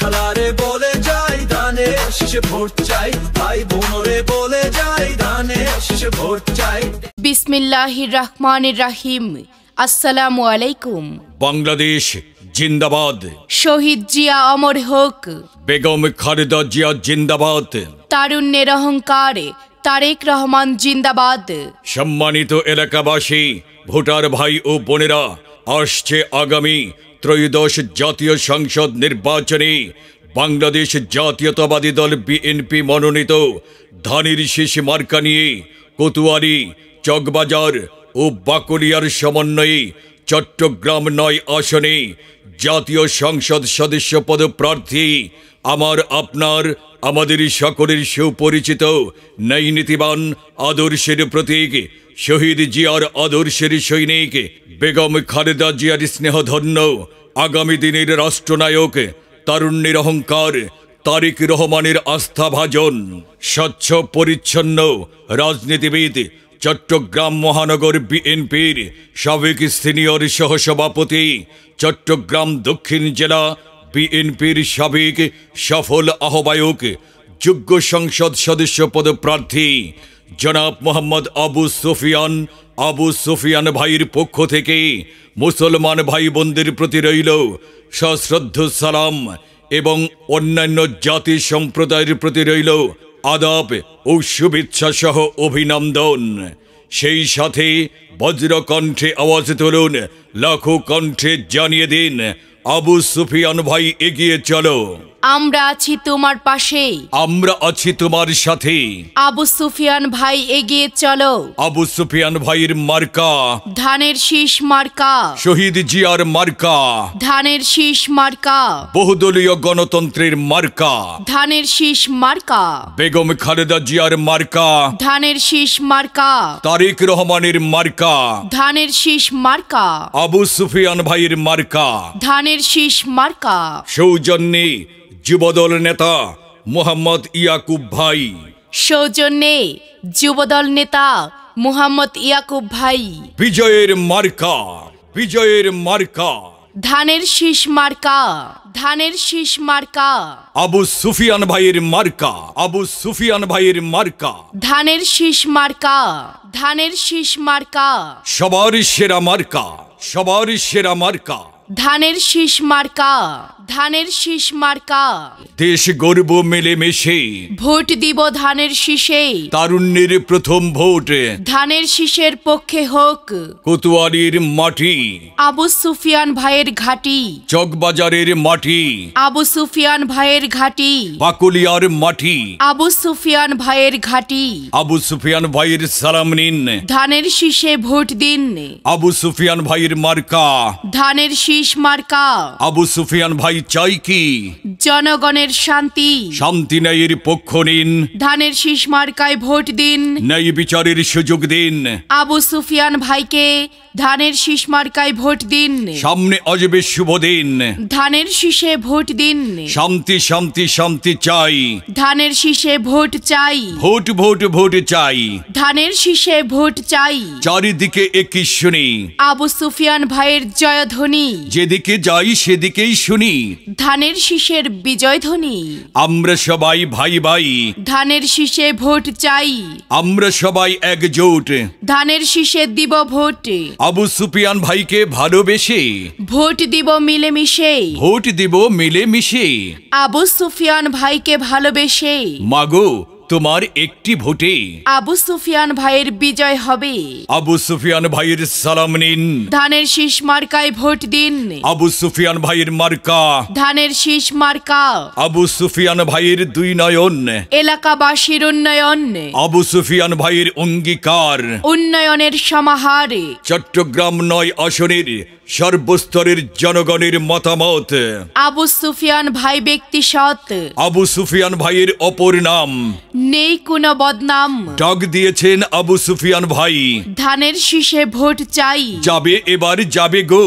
খালারে বলে যাই ধানে শীষে ভোট চাই, ভাই বোনরে বলে যাই ধানে শীষে ভোট চাই। বিসমিল্লাহির রহমানির রহিম। আসসালামু আলাইকুম। বাংলাদেশ জিন্দাবাদ। শহীদ জিয়া অমর হোক। বেগম খালেদা জিয়া জিন্দাবাদ। তারুণ্যের অহংকার তারেক রহমান জিন্দাবাদ। সম্মানিত এলাকাবাসী, ভোটার ভাই ও বোনেরা, আসছে আগামী ত্রয়োদশ জাতীয় সংসদ নির্বাচনে বাংলাদেশ জাতীয়তাবাদী দল বিএনপি মনোনীত ধানের শীষ মার্কা নিয়ে কোতোয়ালি, চকবাজার ও বাকলিয়ার সমন্বয়ে চট্টগ্রাম ৯ আসনে জাতীয় সংসদ সদস্য পদপ্রার্থী আমাদের সকলের সুপরিচিত ন্যায়নীতিবান আদর্শের প্রতীক শহীদ জিয়ার আদর্শের সৈনিক বেগম খালেদা জিয়ার স্নেহধন্য আগামী দিনের রাষ্ট্রনায়ক, তারুণ্যের অহংকার তারেক রহমানের আস্থাভাজন, স্বচ্ছ পরিচ্ছন্ন রাজনীতিবিদ, চট্টগ্রাম মহানগর বিএনপির সাবেক সিনিয়র সহসভাপতি, চট্টগ্রাম দক্ষিণ জেলা বিএনপির সাবেক সফল আহ্বায়ক, যোগ্য সংসদ সদস্য পদপ্রার্থী জনাব মোহাম্মদ আবু সুফিয়ান ভাইয়ের পক্ষ থেকে মুসলমান ভাই বোনদের প্রতি রইল সশ্রদ্ধ সালাম এবং অন্যান্য জাতি সম্প্রদায়ের প্রতি রইল আদাব ও শুভেচ্ছা সহ অভিনন্দন। সেই সাথে বজ্রকণ্ঠে আওয়াজ তুলুন, লাখো কণ্ঠে জানিয়ে দিন, আবু সুফিয়ান ভাই এগিয়ে চলো, আমরা আছি তোমার পাশে, আমরা আছি তোমার সাথে। আবু সুফিয়ান ভাই এগিয়ে চলো। আবু সুফিয়ান ভাইয়ের মার্কা ধানের শীষ মার্কা, শহীদ জিয়ার মার্কা ধানের শীষ মার্কা, বহুদলীয় গণতন্ত্রের মার্কা ধানের শীষ মার্কা, বেগম খালেদা জিয়ার মার্কা ধানের শীষ মার্কা, তারেক রহমানের মার্কা ধানের শীষ মার্কা, আবু সুফিয়ান ভাইয়ের মার্কা ধানের শীষ মার্কা। সৌজন্যে যুবদল নেতা মোহাম্মদ ইয়াকুব ভাই, সৌজন্যে যুবদল নেতা মোহাম্মদ ইয়াকুব ভাই। বিজয়ের মার্কা, বিজয়ের মার্কা ধানের শীষ মার্কা, ধানের শীষ মার্কা, আবু সুফিয়ান ভাইয়ের মার্কা, আবু সুফিয়ান ভাইয়ের মার্কা ধানের শীষ মার্কা, ধানের শীষ মার্কা, সবার সেরা মার্কা, সবার সেরা মার্কা ধানের শীষ মার্কা, ধানের শীষ মার্কা। দেশ গর্ব মিলেমিশে ভোট দিব ধানের শীষে, তারুণ্যের প্রথম ভোট ধানের শীষের পক্ষে হোক। কোতোয়ালির মাটি আবু সুফিয়ান ভাইয়ের ঘাটি, চকবাজারের মাটি আবু সুফিয়ান ভাইয়ের ঘাটি, বাকলিয়ার মাটি আবু সুফিয়ান ভাইয়ের ঘাটি। আবু সুফিয়ান ভাইয়ের সালাম নিন, ধানের শীষে ভোট দিন, আবু সুফিয়ান ভাইয়ের মার্কা ধানের শীষ মার্কা। আবু সুফিয়ান ভাই চাই কি জনগণের শান্তি, শান্তি ন্যায়ের পক্ষ নিন, ধানের শীষ মার্কায় ভোট দিন, ন্যায় বিচারের সুযোগ দিন। আবু সুফিয়ান ভাইকে ধানের শীষ মার্কায় ভোট দিন, সামনে আসবে শুভ দিন, ধানের শীষে ভোট দিন। শান্তি শান্তি শান্তি চাই, ধানের শীষে ভোট চাই, ভোট ভোট ভোট চাই, ধানের শীষে ভোট চাই। চারিদিকে একই শুনি আবু সুফিয়ান ভাইয়ের জয়ধ্বনি, যেদিকে যাই সেদিকেই শুনি ধানের শীষের বিজয়ধ্বনি। আমরা সবাই ভাই ভাই, ধানের শীষে ভোট চাই, আমরা সবাই একজোট, ধানের শীষে দিব ভোট। আবু সুফিয়ান ভাইকে ভালোবেসে ভোট দিব মিলেমিশে, ভোট দিব মিলেমিশে। আবু সুফিয়ান ভাইকে ভালোবেসে মাগো তোমার একটি ভোটে আবু সুফিয়ান ভাইয়ের বিজয় হবে। আবু সুফিয়ান ভাইয়ের সালাম নিন, ধানের শীষ মার্কায় ভোট দিন, আবু সুফিয়ান ভাইয়ের মার্কা ধানের শীষ মার্কা। আবু সুফিয়ান ভাইয়ের দুই নয়ন এলাকাবাসীর উন্নয়ন, আবু সুফিয়ান ভাইয়ের অঙ্গীকার উন্নয়নের সমাহার। চট্টগ্রাম ৯ আসনের সর্বস্তরের জনগণের মতামত। আবু সুফিয়ান ভাই ব্যক্তি সৎ, আবু সুফিয়ান ভাইয়ের অপর নাম নেই কোনো বদনাম। ডাক দিয়েছেন আবু সুফিয়ান ভাই, ধানের শীষে ভোট চাই, যাবে এবার যাবে গো,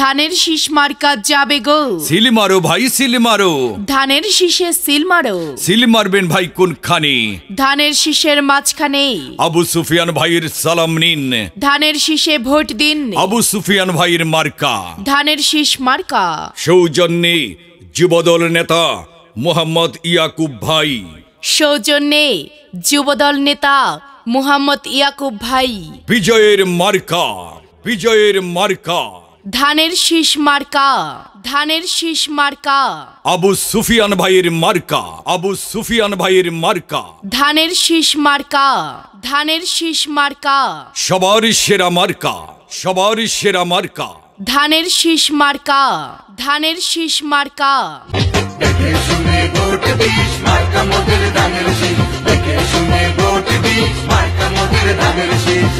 ধানের শীষ মার্কা যাবে গো। সিল মারো ভাই সিল মারো, ধানের শীষে সিল মারো। সিল মারবেন ভাই কোনখানে? ধানের শীষের মাঝখানে। আবু সুফিয়ান ভাইয়ের সালাম নিন, ধানের শীষে ভোট দিন। আবু সুফিয়ান ভাইয়ের মার্কা ধানের শীষ মার্কা। সৌজন্যে যুবদল নেতা মোহাম্মদ ইয়াকুব ভাই। সৌজন্যে যুবদল নেতা মোহাম্মদ ইয়াকুব ভাই। বিজয়ের মার্কা, বিজয়ের মার্কা, ধানের শীষ মার্কা, ধানের শীষ মার্কা, আবু সুফিয়ান ভাইয়ের মার্কা, আবু সুফিয়ান ভাইয়ের মার্কা, ধানের শীষ মার্কা, ধানের শীষ মার্কা, সবার সেরা মার্কা, সবার সেরা মার্কা, ধানের শীষ মার্কা, ধানের শীষ মার্কা। দেখে শুনে ভোট দিস মার্কা মোদের ধানের শীষ, দেখে শুনে ভোট দিস মার্কা মোদের ধানের শীষ।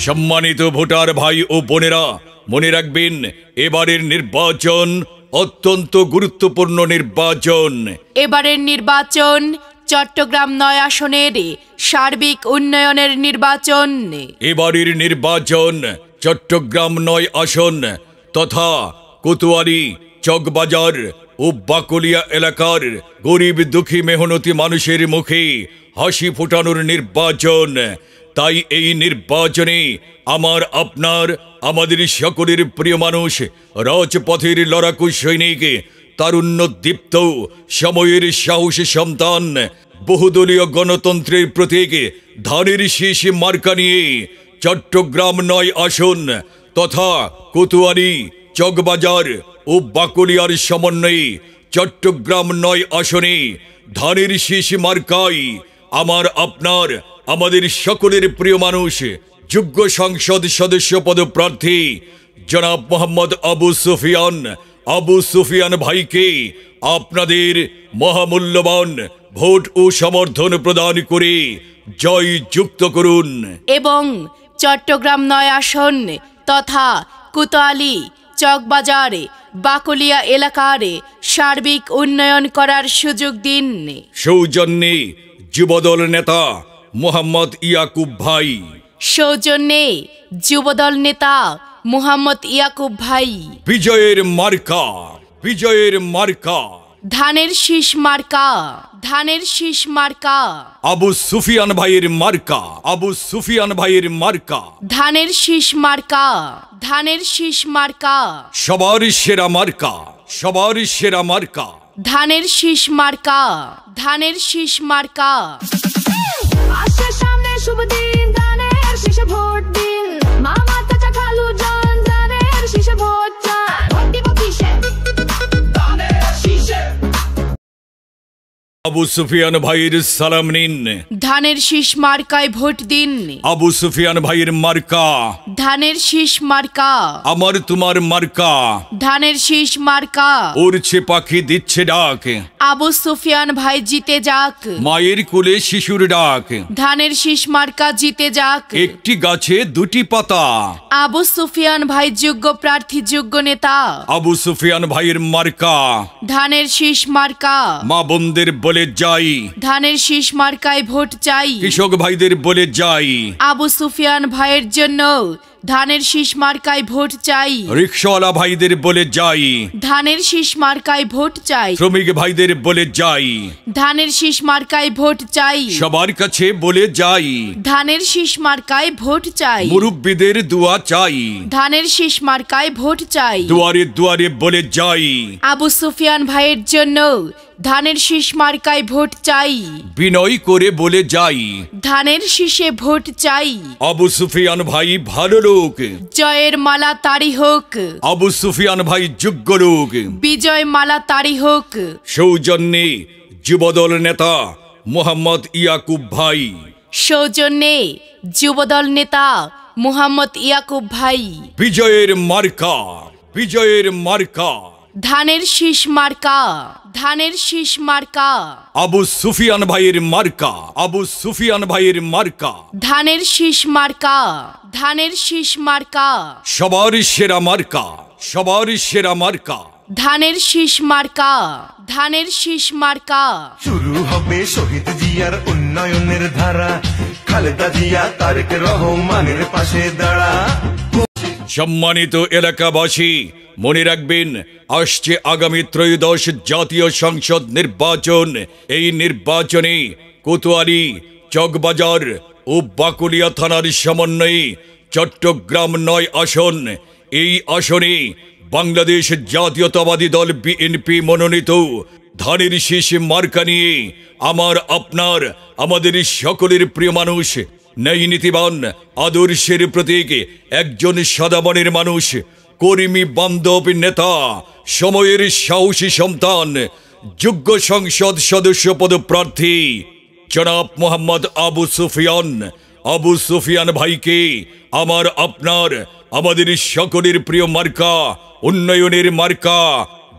সম্মানিত ভোটার ভাই ও বোনেরা, মনে রাখবেন এবারের নির্বাচন অত্যন্ত গুরুত্বপূর্ণ নির্বাচন। এবারের নির্বাচন চট্টগ্রাম ৯ আসনের সার্বিক উন্নয়নের নির্বাচন। এবারের নির্বাচন চট্টগ্রাম ৯ আসন তথা কোতোয়ালি, চকবাজার ও বাকলিয়া এলাকার গরিব দুঃখী মেহনতি মানুষের মুখে হাসি ফোটানোর নির্বাচন। তাই এই নির্বাচনে আমার, আপনার, আমাদের সকলের প্রিয় মানুষ, রাজপথের লড়াকু সৈনিক, তারুণ্যদীপ্ত সময়ের সাহসী সন্তান, বহুদলীয় গণতন্ত্রের প্রতীক ধানের শীষ মার্কা নিয়ে চট্টগ্রাম ৯ আসন তথা কোতোয়ালি, চকবাজার ও বাকলিয়ার সমন্বয়ে চট্টগ্রাম ৯ আসনে ধানের শীষ মার্কায় আমার, আপনার, আমাদের সকলের প্রিয় মানুষ, যোগ্য সংসদ সদস্য পদপ্রার্থী জনাব মোহাম্মদ আবু সুফিয়ান ভাইকে আপনাদের মহামূল্যবান ভোট ও সমর্থন প্রদান করে জয় যুক্ত করুন এবং চট্টগ্রাম ৯ আসন তথা কোতোয়ালি, চকবাজার, বাকলিয়া এলাকার সার্বিক উন্নয়ন করার সুযোগ দিন। সৌজন্যে যুবদল নেতা মোহাম্মদ ইয়াকুব ভাই। সৌজন্যে যুবদল নেতা মোহাম্মদ ইয়াকুব ভাই। বিজয়ের মার্কা, বিজয়ের মার্কা, ধানের শীষ মার্কা, ধানের শীষ মার্কা, আবু সুফিয়ান ভাইয়ের মার্কা, আবু সুফিয়ান ভাইয়ের মার্কা, ধানের শীষ মার্কা, ধানের শীষ মার্কা, সবার সেরা মার্কা, সবার সেরা মার্কা, ধানের শীষ মার্কা, ধানের শীষ মার্কা। আসছে সামনে শুভ দিন, ধানের শীষে ভোট দিন, মামা চাচা খালু জন ধানের শীষে ভোট চান, ভোট দিব কিসে? ধানের শীষে। আবু সুফিয়ান ভাইয়ের সালাম নিন। ধানের শীষ মার্কায় ভোট দিন। আবু সুফিয়ান ভাইয়ের মার্কা ধানের শীষ মার্কা, আমার তোমার মার্কা, ধানের শীষ মার্কা। উড়ছে পাখি দিচ্ছে ডাক, আবু সুফিয়ান ভাই জিতে যাক, মায়ের কোলে শিশুর ডাক, ধানের শীষ মার্কা জিতে যাক। একটি গাছে দুটি পাতা, আবু সুফিয়ান ভাই যোগ্য প্রার্থী, যোগ্য নেতা। আবু সুফিয়ান ভাইয়ের মার্কা ধানের শীষ মার্কা, মা বোনদের বলে যাই, ধানের শীষ মার্কায় ভোট চাই। কৃষক ভাইদের বলে যাই, আবু সুফিয়ান ভাইয়ের জন্য ধানের শীষ মার্কায় ভোট চাই। রিকশাওয়ালা ভাইদের বলে যাই, ধানের শীষ মার্কায় ভোট চাই। শ্রমিক ভাইদের বলে যাই, ধানের শীষ মার্কায় ভোট চাই। সবার কাছে বলে যাই, ধানের শীষ মার্কায় ভোট চাই। মুরব্বীদের দোয়া চাই, ধানের শীষ মার্কায় ভোট চাই। দুয়ারে দুয়ারে বলে যাই, আবু সুফিয়ান ভাইয়ের জন্য ধানের শীষ মার্কায় ভোট চাই। বিনয় করে বলে যাই, ধানের শীষে ভোট চাই। আবু সুফিয়ান ভাই ভালো লোক, জয়ের মালা তারি হোক, আবু সুফিয়ান ভাই যোগ্য লোক। বিজয় মালা তারি হোক। সৌজন্যে যুবদল নেতা মোহাম্মদ ইয়াকুব ভাই। সৌজন্যে যুবদল নেতা মোহাম্মদ ইয়াকুব ভাই। বিজয়ের মার্কা, বিজয়ের মার্কা, ধানের শীষ মার্কা, ধানের শীষ মার্কা। আবু সুফিয়ান ভাইয়ের মার্কা, আবু সুফিয়ান ভাইয়ের মার্কা, ধানের শীষ মার্কা, ধানের শীষ মার্কা। সবার সেরা মার্কা, সবার সেরা মার্কা, ধানের শীষ মার্কা, ধানের শীষ মার্কা। শুরু হবে শহীদ জিয়ার উন্নয়নের ধারা, খালেদা জিয়া তারেক রহমানের পাশে দাঁড়া। সম্মানিত এলাকাবাসী, মনে রাখবেন আসছে আগামী ত্রয়োদশ জাতীয় সংসদ নির্বাচন। এই নির্বাচনে কোতোয়ালি, চকবাজার ও বাকলিয়া থানার সমন্বয়ে চট্টগ্রাম ৯ আসন। এই আসনে বাংলাদেশ জাতীয়তাবাদী দল বিএনপি মনোনীত ধানের শীষ মার্কা নিয়ে আমার আপনার আমাদের সকলের প্রিয় মানুষ, ন্যায় নীতিবান আদর্শের প্রতীক, একজন সাদামনের মানুষ, কর্মী বান্ধব নেতা, সময়ের সাহসী সন্তান, যোগ্য সংসদ সদস্য পদপ্রার্থী জনাব মোহাম্মদ আবু সুফিয়ান ভাইকে আমার আপনার আমাদের সকলের প্রিয় মার্কা, উন্নয়নের মার্কা,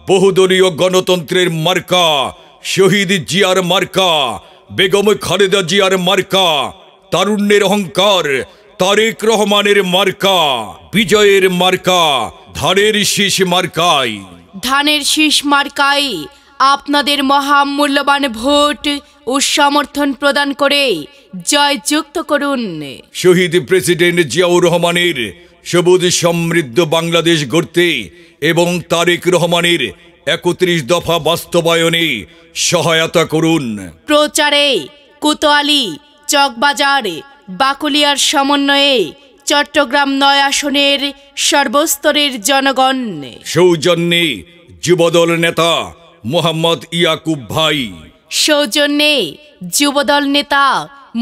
বহুদলীয় গণতন্ত্রের মার্কা, শহীদ জিয়ার মার্কা, বেগম খালেদা জিয়ার মার্কা, তারুণ্যের অহংকার তারেক রহমানের মার্কা, বিজয়ের মার্কা ধানের শীষ মার্কায়। ধানের শীষ মার্কায় আপনাদের মহামূল্যবান ভোট ও সমর্থন প্রদান করে জয়যুক্ত করুন। শহীদ প্রেসিডেন্ট জিয়াউর রহমানের সবুজ সমৃদ্ধ বাংলাদেশ গড়তে এবং তারেক রহমানের ৩১ দফা বাস্তবায়নে সহায়তা করুন। প্রচারে কোতোয়ালি, চকবাজার, বাকুলিয়ার সমন্বয়ে চট্টগ্রাম ৯ আসনের সর্বস্তরের জনগণ। সৌজন্যে যুবদল নেতা মোহাম্মদ ইয়াকুব ভাই। সৌজন্যে যুবদল নেতা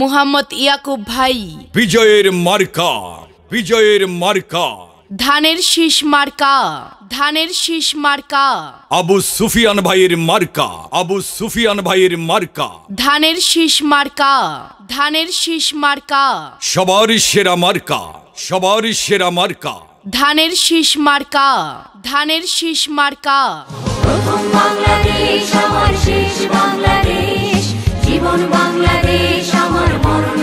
মোহাম্মদ ইয়াকুব ভাই। বিজয়ের মার্কা, বিজয়ের মার্কা ধানের শীষ মার্কা, ধানের শীষ মার্কা। আবু সুফিয়ান ভাইয়ের মার্কা, আবু সুফিয়ান ভাইয়ের মার্কা। ধানের শীষ মার্কা, ধানের শীষ মার্কা। সবার সেরা মার্কা, সবার সেরা মার্কা। ধানের শীষ মার্কা, ধানের শীষ মার্কা। প্রথম বাংলাদেশ আমার শেষ বাংলাদেশ, জীবন বাংলাদেশ আমার মরণ